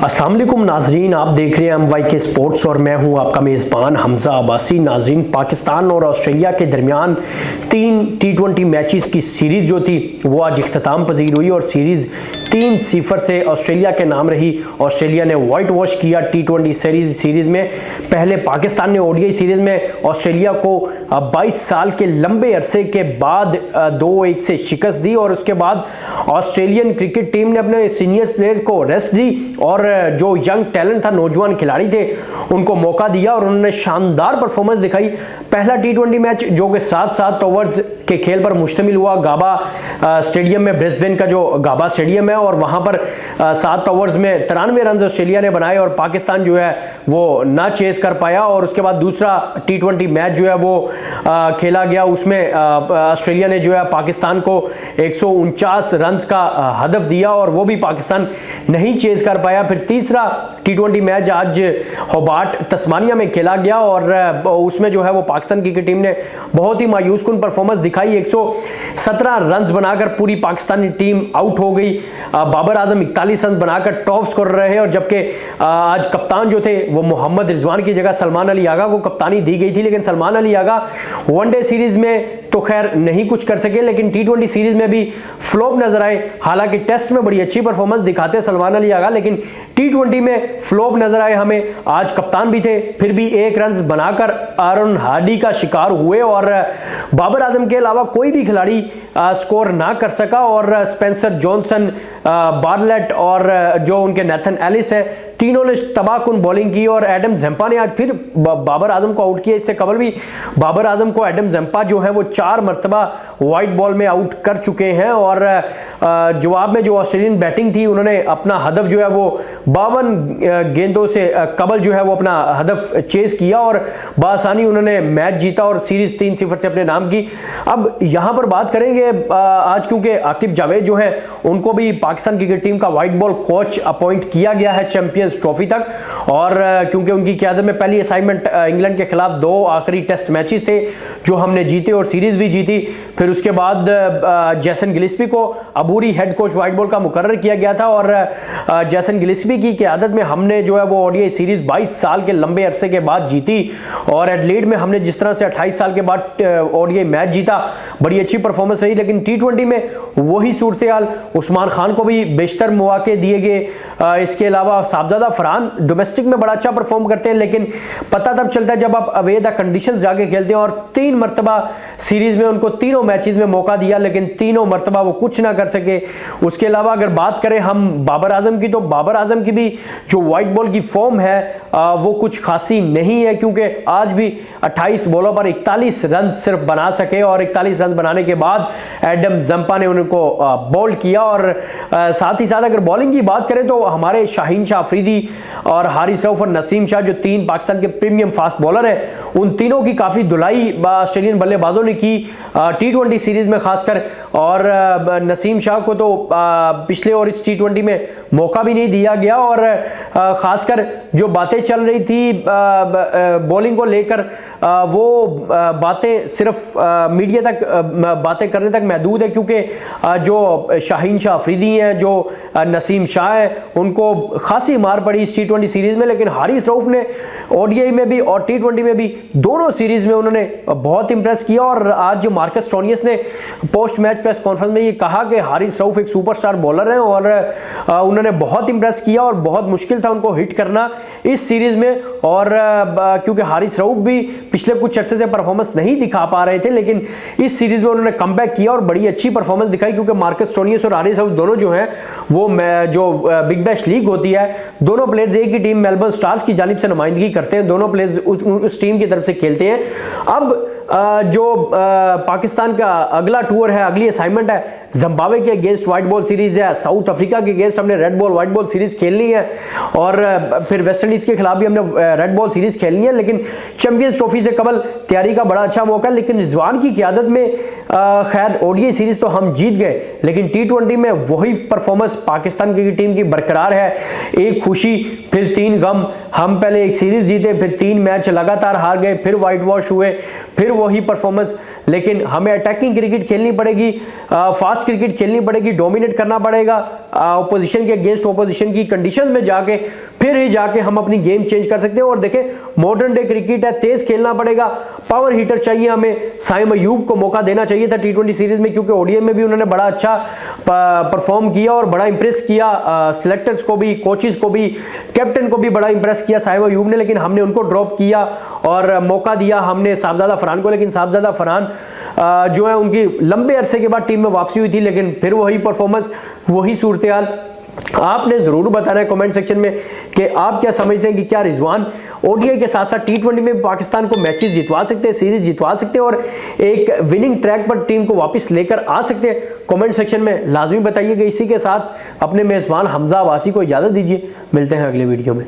अस्सलाम वालेकुम नाजरीन, आप देख रहे हैं MYK स्पोर्ट्स और मैं हूं आपका मेज़बान हमजा अब्बासी। नाजरीन, पाकिस्तान और ऑस्ट्रेलिया के दरमियान 3 T20 मैचेस की सीरीज़ जो थी वो आज इख्तिताम पजीर हुई और सीरीज़ 3-0 से ऑस्ट्रेलिया के नाम रही। ऑस्ट्रेलिया ने वाइट वॉश किया T20 सीरीज़ में। पहले पाकिस्तान ने ODI सीरीज़ में ऑस्ट्रेलिया को 22 साल के लंबे अरसे के बाद 2-1 से शिकस्त दी और उसके बाद ऑस्ट्रेलियन क्रिकेट टीम ने अपने सीनियर प्लेयर को रेस्ट दी और जो यंग टैलेंट था, नौजवान खिलाड़ी थे, उनको मौका दिया और उन्होंने शानदार परफॉर्मेंस दिखाई। पहला T20 मैच जो कि 7 ओवर्स के खेल पर मुश्तमिल हुआ गाबा स्टेडियम में, ब्रिस्बेन का जो गाबा स्टेडियम है, और वहां पर 7 ओवर्स में 93 रन ऑस्ट्रेलिया ने बनाए और पाकिस्तान जो है वो ना चेस कर पाया। और उसके बाद दूसरा T20 मैच जो है वो खेला गया, उसमें ऑस्ट्रेलिया ने जो है पाकिस्तान को 149 रन का हदफ दिया और वो भी पाकिस्तान नहीं चेस कर पाया। फिर तीसरा T20 मैच आज होबार्ट तस्मानिया में खेला गया और उसमें जो है वो पाकिस्तान क्रिकेट टीम ने बहुत ही मायूस कुन परफॉर्मेंस दिखाई। 117 रन बनाकर पूरी पाकिस्तानी टीम आउट हो गई। बाबर आजम 41 रन बनाकर टॉप स्कोर रहे और जबकि आज कप्तान जो थे वो मोहम्मद रिजवान की जगह सलमान अली आगा को कप्तानी दी गई थी, लेकिन सलमान अली आगा वनडे सीरीज में तो खैर नहीं कुछ कर सके, लेकिन T20 सीरीज में भी फ्लॉप नजर आए। हालांकि टेस्ट में बड़ी अच्छी परफॉर्मेंस दिखाते सलमान अली आगा, लेकिन T20 में फ्लॉप नजर आए हमें। आज कप्तान भी थे, फिर भी 1 रन बनाकर आरन हार्डी का शिकार हुए और बाबर आजम के अलावा कोई भी खिलाड़ी स्कोर ना कर सका और स्पेंसर जॉनसन, बार्लेट और जो उनके नेथन एलिस है, तीनों ने तबाहकुन बॉलिंग की और एडम ज़म्पा ने आज फिर बाबर आजम को आउट किया। इससे कबल भी बाबर आजम को एडम ज़म्पा जो है वो 4 मरतबा वाइट बॉल में आउट कर चुके हैं और जवाब में जो ऑस्ट्रेलियन बैटिंग थी उन्होंने अपना हदफ जो है वो 52 गेंदों से कबल जो है वो अपना हदफ चेस किया और बासानी उन्होंने मैच जीता और सीरीज 3-0 से अपने नाम की। अब यहाँ पर बात करेंगे आज, क्योंकि आकिब जावेद जो है उनको भी पाकिस्तान क्रिकेट टीम का वाइट बॉल कोच अपॉइंट किया गया है चैंपियंस ट्रॉफी तक, और क्योंकि उनकी क़यादत में पहली असाइनमेंट इंग्लैंड के खिलाफ 2 आखिरी टेस्ट मैचेस थे जो हमने जीते और सीरीज भी जीती। फिर उसके बाद जैसन गिलिस्पी को अबूरी हेड कोच वाइट बॉल का मुकर्रर किया गया था और जैसन गिलिस्पी की क़यादत में हमने जो है वो ODI सीरीज 22 साल के लंबे अरसे के बाद जीती और एडलेड में हमने जिस तरह से 28 साल के बाद ODI मैच जीता, बड़ी अच्छी परफॉर्मेंस रही। लेकिन T20 में वही सूरत हाल, उस्मान खान को भी बेशतर मौके दिए गए। इसके अलावा साहबजादा फरहान डोमेस्टिक में बड़ा अच्छा परफॉर्म करते हैं, लेकिन पता तब चलता है जब आप अवे द कंडीशंस जाके खेलते हैं और 3 मरतबा सीरीज में उनको तीनों मैचेस में मौका दिया, लेकिन तीनों मरतबा वो कुछ ना कर सके। उसके अलावा अगर बात करें हम बाबर आजम की, तो बाबर आजम की भी जो वाइट बॉल की फॉर्म है वो कुछ खासी नहीं है, क्योंकि आज भी 28 बॉलों पर 41 रन सिर्फ बना सके और 41 रन बनाने के बाद एडम ज़म्पा ने उनको बॉल्ड किया। और साथ ही साथ अगर बॉलिंग की बात करें तो हमारे शाहीन शाह अफरीदी और हारिस रऊफ और नसीम शाह जो 3 पाकिस्तान के प्रीमियम फास्ट बॉलर हैं, उन तीनों की काफ़ी धुलाई ऑस्ट्रेलियन बल्लेबाजों ने की T20 सीरीज में खासकर। और नसीम शाह को तो पिछले और इस T20 में मौका भी नहीं दिया गया और खासकर जो बातें चल रही थी बॉलिंग को लेकर वो बातें सिर्फ मीडिया तक बातें करने तक महदूद है, क्योंकि जो शाहीन शाह अफरीदी हैं, जो नसीम शाह हैं, उनको खासी मार पड़ी इस T20 सीरीज में। लेकिन हारिस रऊफ ने ODI में भी और T20 में भी दोनों सीरीज में उन्होंने बहुत इंप्रेस किया और आज जो मार्कस स्टोनियस ने पोस्ट मैच प्रेस कॉन्फ्रेंस में ये कहा कि हारिस रऊफ एक सुपरस्टार बॉलर हैं और उन्होंने बहुत इंप्रेस किया और बहुत मुश्किल था उनको हिट करना इस सीरीज में। और क्योंकि हारिस रऊफ भी पिछले कुछ अर्से से परफॉर्मेंस नहीं दिखा पा रहे थे, लेकिन इस सीरीज में उन्होंने कमबैक किया और बड़ी अच्छी परफॉर्मेंस दिखाई, क्योंकि मार्कस स्टोनियस और हारिस रऊफ दोनों जो हैं वो जो बिग बैश लीग होती है, दोनों प्लेयर्स एक ही टीम मेलबर्न स्टार्स की जानिब से नुमाइंदगी करते हैं, दोनों प्लेयर्स उस टीम की तरफ से खेलते हैं। अब जो पाकिस्तान का अगला टूर है, अगली असाइनमेंट है, जिम्बाब्वे के अगेंस्ट व्हाइट बॉल सीरीज है, साउथ अफ्रीका के अगेंस्ट हमने red ball white ball series खेलनी है और फिर वेस्ट इंडीज के खिलाफ भी हमने रेड बॉल सीरीज खेलनी है। लेकिन चैंपियंस ट्रॉफी से कबल तैयारी का बड़ा अच्छा मौका, लेकिन रिजवान की क़यादत में खैर ODI सीरीज तो हम जीत गए, लेकिन T20 में वही परफॉर्मेंस पाकिस्तान की टीम की बरकरार है। एक खुशी फिर 3 गम, हम पहले एक सीरीज जीते, फिर 3 मैच लगातार हार गए, फिर वाइट वॉश हुए, फिर वही परफॉर्मेंस। लेकिन हमें अटैकिंग क्रिकेट खेलनी पड़ेगी, फास्ट क्रिकेट खेलनी पड़ेगी, डोमिनेट करना पड़ेगा। ओपोजिशन के अगेंस्ट, ओपोजिशन की कंडीशंस में जाके फिर ही जाके हम अपनी गेम चेंज कर सकते हैं। और देखें, मॉडर्न डे क्रिकेट है, तेज खेलना पड़ेगा, पावर हीटर चाहिए हमें। साइम अयूब को मौका देना चाहिए था T20 सीरीज में, क्योंकि ओडीआई में भी उन्होंने बड़ा अच्छा परफॉर्म किया और बड़ा इंप्रेस किया सिलेक्टर्स को भी, कोचेस को भी, कैप्टन को भी बड़ा इंप्रेस किया साइम अयूब ने। लेकिन हमने उनको ड्रॉप किया और मौका दिया हमने साहबजादा फरहान को। लेकिन साहबजादा फरहान जो है, उनकी लंबे अरसे के बाद टीम में वापसी हुई थी, लेकिन फिर वही परफॉर्मेंस, वही सूरत-ए-हाल। आपने जरूर बताना है कमेंट सेक्शन में कि आप क्या समझते हैं कि क्या रिजवान ओडीआई के साथ साथ T20 में पाकिस्तान को मैचेस जितवा सकते हैं, सीरीज जितवा सकते हैं और एक विनिंग ट्रैक पर टीम को वापस लेकर आ सकते हैं? कमेंट सेक्शन में लाजमी बताइएगा। इसी के साथ अपने मेजबान हमजा अब्बासी को इजाजत दीजिए, मिलते हैं अगले वीडियो में।